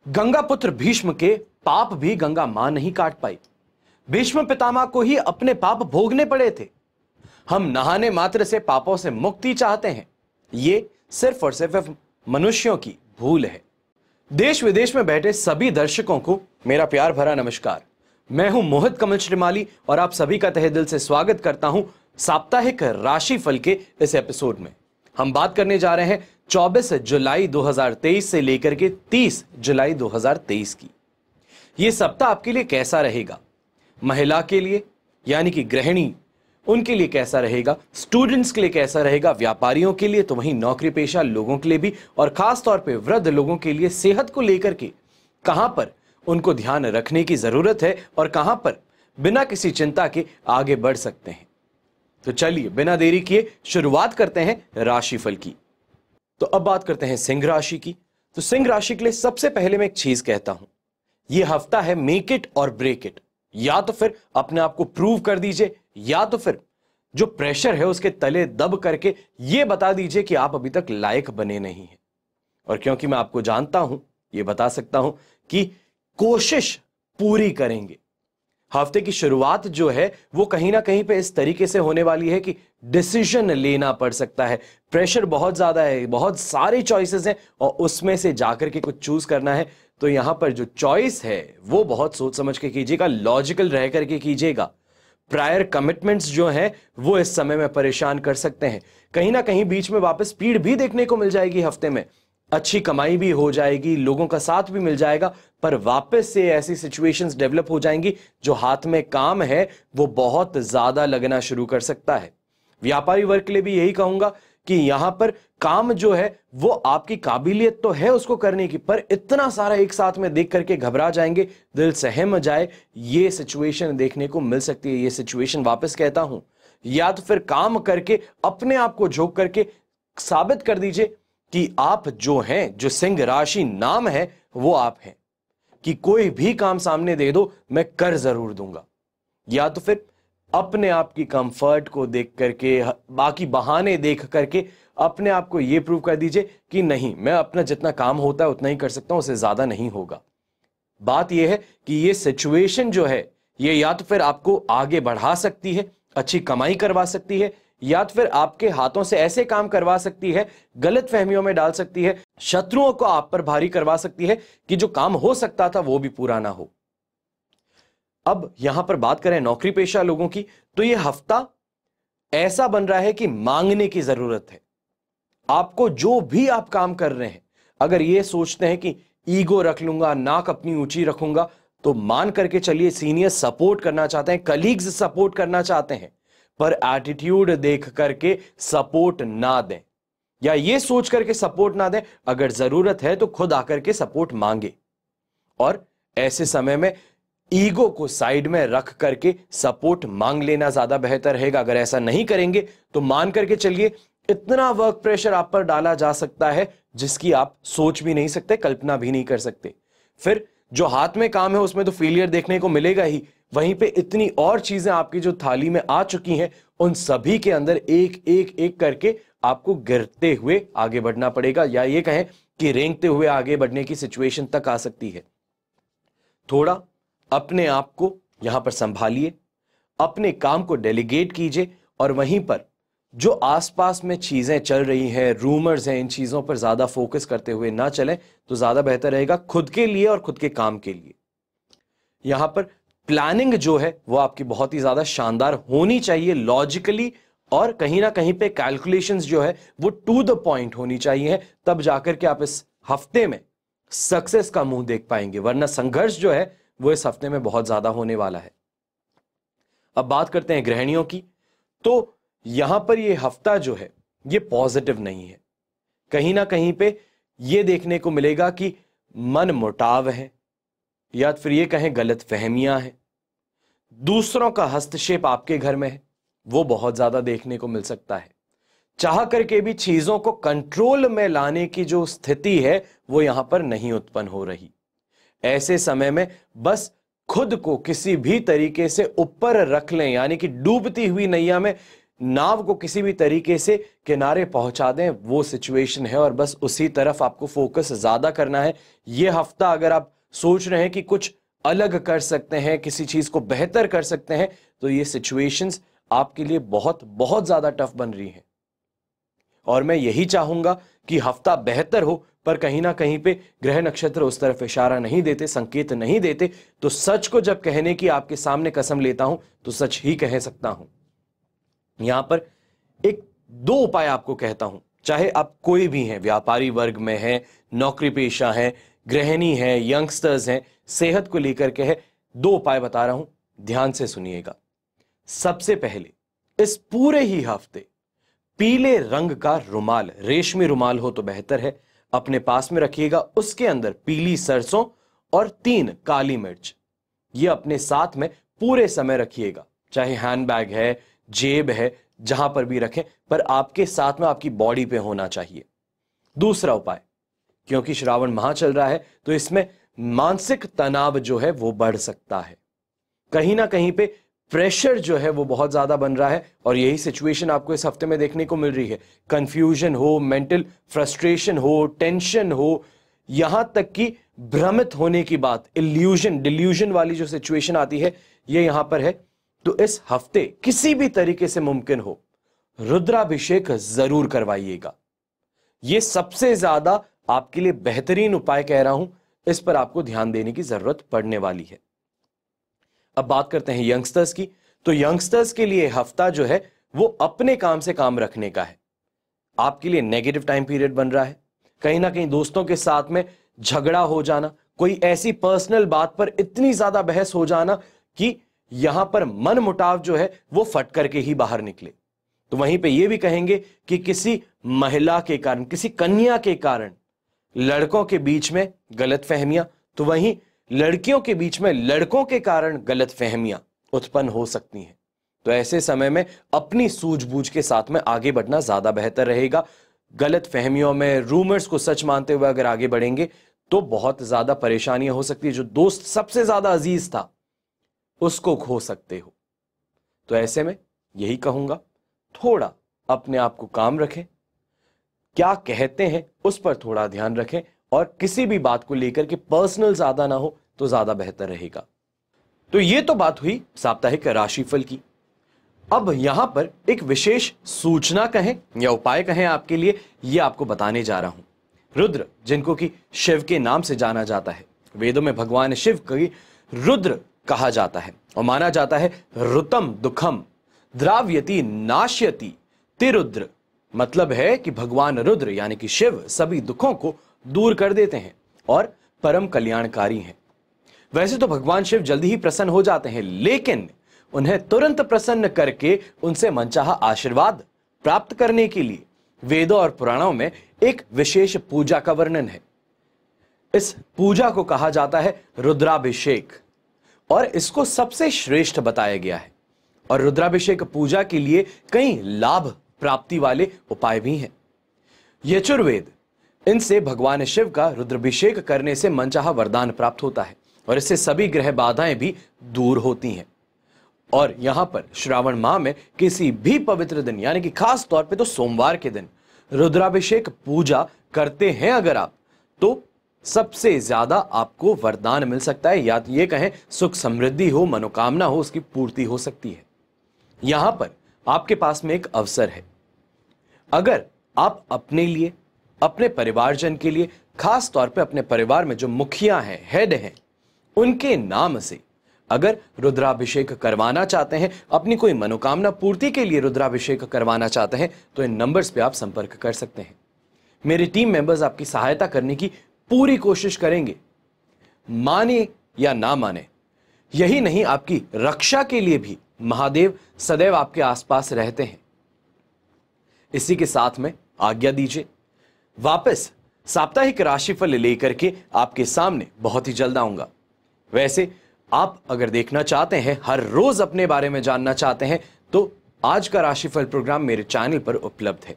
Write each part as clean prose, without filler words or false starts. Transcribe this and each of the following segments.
गंगा पुत्र भीष्म के पाप भी गंगा मां नहीं काट पाई। भीष्म पितामह को ही अपने पाप भोगने पड़े थे। हम नहाने मात्र से पापों से मुक्ति चाहते हैं। ये सिर्फ और सिर्फ मनुष्यों की भूल है। देश विदेश में बैठे सभी दर्शकों को मेरा प्यार भरा नमस्कार। मैं हूं मोहित कमल श्रीमाली और आप सभी का तहे दिल से स्वागत करता हूं साप्ताहिक राशिफल के इस एपिसोड में। हम बात करने जा रहे हैं 24 जुलाई 2023 से लेकर के 30 जुलाई 2023 की। यह सप्ताह आपके लिए कैसा रहेगा? महिला के लिए यानी कि गृहिणी, उनके लिए कैसा रहेगा? स्टूडेंट्स के लिए कैसा रहेगा? व्यापारियों के लिए, तो वहीं नौकरी पेशा लोगों के लिए भी, और खास तौर पे वृद्ध लोगों के लिए सेहत को लेकर के कहां पर उनको ध्यान रखने की जरूरत है और कहां पर बिना किसी चिंता के आगे बढ़ सकते हैं। तो चलिए बिना देरी किए शुरुआत करते हैं राशिफल की। तो अब बात करते हैं सिंह राशि की। तो सिंह राशि के लिए सबसे पहले मैं एक चीज कहता हूं, यह हफ्ता है मेक इट और ब्रेक इट। या तो फिर अपने आप को प्रूव कर दीजिए, या तो फिर जो प्रेशर है उसके तले दब करके यह बता दीजिए कि आप अभी तक लायक बने नहीं हैं। और क्योंकि मैं आपको जानता हूं, यह बता सकता हूं कि कोशिश पूरी करेंगे। हफ्ते की शुरुआत जो है वो कहीं ना कहीं पे इस तरीके से होने वाली है कि डिसीजन लेना पड़ सकता है। प्रेशर बहुत ज्यादा है, बहुत सारे चॉइसेस हैं और उसमें से जाकर के कुछ चूज करना है। तो यहां पर जो चॉइस है वो बहुत सोच समझ के कीजिएगा, लॉजिकल रह करके कीजिएगा। प्रायर कमिटमेंट्स जो हैं वो इस समय में परेशान कर सकते हैं। कहीं ना कहीं बीच में वापस स्पीड भी देखने को मिल जाएगी। हफ्ते में अच्छी कमाई भी हो जाएगी, लोगों का साथ भी मिल जाएगा, पर वापस से ऐसी सिचुएशंस डेवलप हो जाएंगी जो हाथ में काम है वो बहुत ज्यादा लगना शुरू कर सकता है। व्यापारी वर्ग के लिए भी यही कहूंगा कि यहां पर काम जो है वो आपकी काबिलियत तो है उसको करने की, पर इतना सारा एक साथ में देख करके घबरा जाएंगे, दिल सहम जाए, ये सिचुएशन देखने को मिल सकती है। ये सिचुएशन वापस कहता हूं, या तो फिर काम करके अपने आप को झोंक करके साबित कर दीजिए कि आप जो हैं, जो सिंह राशि नाम है वो आप हैं, कि कोई भी काम सामने दे दो मैं कर जरूर दूंगा। या तो फिर अपने आप की कंफर्ट को देख करके, बाकी बहाने देख करके अपने आप को यह प्रूव कर दीजिए कि नहीं, मैं अपना जितना काम होता है उतना ही कर सकता हूं, उससे ज्यादा नहीं होगा। बात यह है कि यह सिचुएशन जो है ये या तो फिर आपको आगे बढ़ा सकती है, अच्छी कमाई करवा सकती है, या तो फिर आपके हाथों से ऐसे काम करवा सकती है, गलत फहमियों में डाल सकती है, शत्रुओं को आप पर भारी करवा सकती है कि जो काम हो सकता था वो भी पूरा ना हो। अब यहां पर बात करें नौकरी पेशा लोगों की, तो यह हफ्ता ऐसा बन रहा है कि मांगने की जरूरत है। आपको जो भी आप काम कर रहे हैं, अगर यह सोचते हैं कि ईगो रख लूंगा, नाक अपनी ऊंची रखूंगा, तो मान करके चलिए सीनियर सपोर्ट करना चाहते हैं, कलीग्स सपोर्ट करना चाहते हैं, पर एटीट्यूड देख करके सपोर्ट ना दें, या ये सोच करके सपोर्ट ना दें। अगर जरूरत है तो खुद आकर के सपोर्ट मांगे, और ऐसे समय में ईगो को साइड में रख करके सपोर्ट मांग लेना ज्यादा बेहतर रहेगा। अगर ऐसा नहीं करेंगे तो मान करके चलिए इतना वर्क प्रेशर आप पर डाला जा सकता है जिसकी आप सोच भी नहीं सकते, कल्पना भी नहीं कर सकते। फिर जो हाथ में काम है उसमें तो फेलियर देखने को मिलेगा ही, वहीं पे इतनी और चीजें आपकी जो थाली में आ चुकी हैं उन सभी के अंदर एक एक एक करके आपको गिरते हुए आगे बढ़ना पड़ेगा, या ये कहें कि रेंगते हुए आगे बढ़ने की सिचुएशन तक आ सकती है। थोड़ा अपने आप को यहां पर संभालिए, अपने काम को डेलीगेट कीजिए, और वहीं पर जो आसपास में चीजें चल रही हैं, रूमर्स हैं, इन चीजों पर ज्यादा फोकस करते हुए ना चलें तो ज्यादा बेहतर रहेगा खुद के लिए और खुद के काम के लिए। यहां पर प्लानिंग जो है वो आपकी बहुत ही ज्यादा शानदार होनी चाहिए, लॉजिकली, और कहीं ना कहीं पे कैलकुलेशंस जो है वो टू द पॉइंट होनी चाहिए, तब जाकर के आप इस हफ्ते में सक्सेस का मुंह देख पाएंगे, वरना संघर्ष जो है वो इस हफ्ते में बहुत ज्यादा होने वाला है। अब बात करते हैं गृहिणियों की। तो यहां पर ये हफ्ता जो है ये पॉजिटिव नहीं है। कहीं ना कहीं पे ये देखने को मिलेगा कि मन मुटाव है, या फिर ये कहें गलत फहमियां हैं, दूसरों का हस्तक्षेप आपके घर में है, वो बहुत ज्यादा देखने को मिल सकता है। चाह करके भी चीजों को कंट्रोल में लाने की जो स्थिति है वो यहां पर नहीं उत्पन्न हो रही। ऐसे समय में बस खुद को किसी भी तरीके से ऊपर रख लें, यानी कि डूबती हुई नैया में नाव को किसी भी तरीके से किनारे पहुंचा दें, वो सिचुएशन है और बस उसी तरफ आपको फोकस ज्यादा करना है। ये हफ्ता अगर आप सोच रहे हैं कि कुछ अलग कर सकते हैं, किसी चीज को बेहतर कर सकते हैं, तो ये सिचुएशंस आपके लिए बहुत बहुत ज्यादा टफ बन रही हैं। और मैं यही चाहूंगा कि हफ्ता बेहतर हो, पर कहीं ना कहीं पे ग्रह नक्षत्र उस तरफ इशारा नहीं देते, संकेत नहीं देते। तो सच को जब कहने की आपके सामने कसम लेता हूं तो सच ही कह सकता हूं। यहां पर एक दो उपाय आपको कहता हूं, चाहे आप कोई भी हैं, व्यापारी वर्ग में हैं, नौकरी पेशा हैं, गृहिणी हैं, यंगस्टर्स हैं, सेहत को लेकर के है, दो उपाय बता रहा हूं, ध्यान से सुनिएगा। सबसे पहले, इस पूरे ही हफ्ते पीले रंग का रुमाल, रेशमी रुमाल हो तो बेहतर है, अपने पास में रखिएगा। उसके अंदर पीली सरसों और 3 काली मिर्च, ये अपने साथ में पूरे समय रखिएगा। चाहे हैंडबैग है, जेब है, जहां पर भी रखें, पर आपके साथ में आपकी बॉडी पे होना चाहिए। दूसरा उपाय, क्योंकि श्रावण माह चल रहा है तो इसमें मानसिक तनाव जो है वो बढ़ सकता है। कहीं ना कहीं पे प्रेशर जो है वो बहुत ज्यादा बन रहा है और यही सिचुएशन आपको इस हफ्ते में देखने को मिल रही है। कंफ्यूजन हो, मेंटल फ्रस्ट्रेशन हो, टेंशन हो, यहां तक कि भ्रमित होने की बात, इल्यूजन, डिल्यूजन वाली जो सिचुएशन आती है, ये यहां पर है। तो इस हफ्ते किसी भी तरीके से मुमकिन हो, रुद्राभिषेक जरूर करवाइएगा। यह सबसे ज्यादा आपके लिए बेहतरीन उपाय कह रहा हूं, इस पर आपको ध्यान देने की जरूरत पड़ने वाली है। अब बात करते हैं यंगस्टर्स की। तो यंगस्टर्स के लिए हफ्ता जो है वो अपने काम से काम रखने का है। आपके लिए नेगेटिव टाइम पीरियड बन रहा है। कहीं ना कहीं दोस्तों के साथ में झगड़ा हो जाना, कोई ऐसी पर्सनल बात पर इतनी ज्यादा बहस हो जाना कि यहां पर मन मुटाव जो है वो फट करके ही बाहर निकले। तो वहीं पे ये भी कहेंगे कि किसी महिला के कारण, किसी कन्या के कारण लड़कों के बीच में गलतफहमियां, तो वहीं लड़कियों के बीच में लड़कों के कारण गलतफहमियां उत्पन्न हो सकती हैं। तो ऐसे समय में अपनी सूझबूझ के साथ में आगे बढ़ना ज्यादा बेहतर रहेगा। गलतफहमियों में, रूमर्स को सच मानते हुए अगर आगे बढ़ेंगे तो बहुत ज्यादा परेशानियां हो सकती है। जो दोस्त सबसे ज्यादा अजीज था उसको खो सकते हो। तो ऐसे में यही कहूंगा, थोड़ा अपने आप को काम रखें, क्या कहते हैं उस पर थोड़ा ध्यान रखें और किसी भी बात को लेकर के पर्सनल ज्यादा ना हो तो ज्यादा बेहतर रहेगा। तो ये तो बात हुई साप्ताहिक राशिफल की। अब यहां पर एक विशेष सूचना कहें या उपाय कहें आपके लिए, ये आपको बताने जा रहा हूं। रुद्र, जिनको कि शिव के नाम से जाना जाता है, वेदों में भगवान शिव की रुद्र कहा जाता है और माना जाता है ऋतम दुखम द्राव्यति नाश्यति तिरुद्र। मतलब है कि भगवान रुद्र यानी कि शिव सभी दुखों को दूर कर देते हैं और परम कल्याणकारी हैं। वैसे तो भगवान शिव जल्दी ही प्रसन्न हो जाते हैं, लेकिन उन्हें तुरंत प्रसन्न करके उनसे मनचाहा आशीर्वाद प्राप्त करने के लिए वेदों और पुराणों में एक विशेष पूजा का वर्णन है। इस पूजा को कहा जाता है रुद्राभिषेक और इसको सबसे श्रेष्ठ बताया गया है। और रुद्राभिषेक पूजा के लिए कई लाभ प्राप्ति वाले उपाय भी हैं। यजुर्वेद, इनसे भगवान शिव का रुद्राभिषेक करने से मनचाहा वरदान प्राप्त होता है और इससे सभी ग्रह बाधाएं भी दूर होती हैं। और यहां पर श्रावण माह में किसी भी पवित्र दिन, यानी कि खास तौर पे तो सोमवार के दिन रुद्राभिषेक पूजा करते हैं अगर आप, तो सबसे ज्यादा आपको वरदान मिल सकता है, या ये कहें सुख समृद्धि हो, मनोकामना हो, उसकी पूर्ति हो सकती है। यहां पर आपके पास में एक अवसर है। अगर आप अपने लिए, अपने परिवारजन के लिए, खास तौर पे अपने परिवार में जो मुखिया हैं, हेड हैं, उनके नाम से अगर रुद्राभिषेक करवाना चाहते हैं, अपनी कोई मनोकामना पूर्ति के लिए रुद्राभिषेक करवाना चाहते हैं, तो इन नंबर्स पे आप संपर्क कर सकते हैं। मेरी टीम मेंबर्स आपकी सहायता करने की पूरी कोशिश करेंगे। माने या ना माने, यही नहीं, आपकी रक्षा के लिए भी महादेव सदैव आपके आसपास रहते हैं। इसी के साथ में आज्ञा दीजिए, वापस साप्ताहिक राशिफल लेकर के आपके सामने बहुत ही जल्द आऊंगा। वैसे आप अगर देखना चाहते हैं, हर रोज अपने बारे में जानना चाहते हैं, तो आज का राशिफल प्रोग्राम मेरे चैनल पर उपलब्ध है।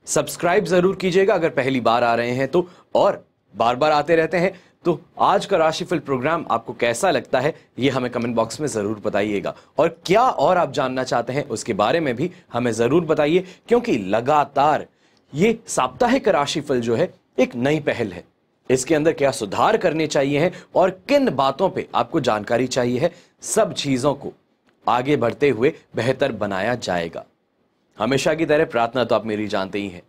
सब्सक्राइब जरूर कीजिएगा अगर पहली बार आ रहे हैं तो, और बार बार आते रहते हैं तो आज का राशिफल प्रोग्राम आपको कैसा लगता है ये हमें कमेंट बॉक्स में जरूर बताइएगा, और क्या और आप जानना चाहते हैं उसके बारे में भी हमें जरूर बताइए, क्योंकि लगातार ये साप्ताहिक राशिफल जो है एक नई पहल है। इसके अंदर क्या सुधार करने चाहिए हैं और किन बातों पे आपको जानकारी चाहिए है, सब चीजों को आगे बढ़ते हुए बेहतर बनाया जाएगा। हमेशा की तरह प्रार्थना तो आप मेरी जानते ही हैं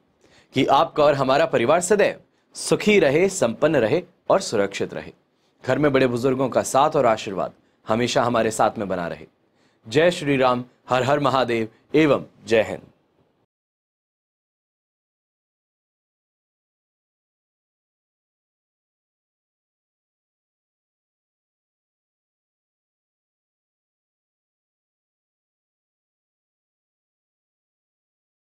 कि आपका और हमारा परिवार सदैव सुखी रहे, संपन्न रहे और सुरक्षित रहे। घर में बड़े बुजुर्गों का साथ और आशीर्वाद हमेशा हमारे साथ में बना रहे। जय श्री राम, हर हर महादेव एवं जय हिंद।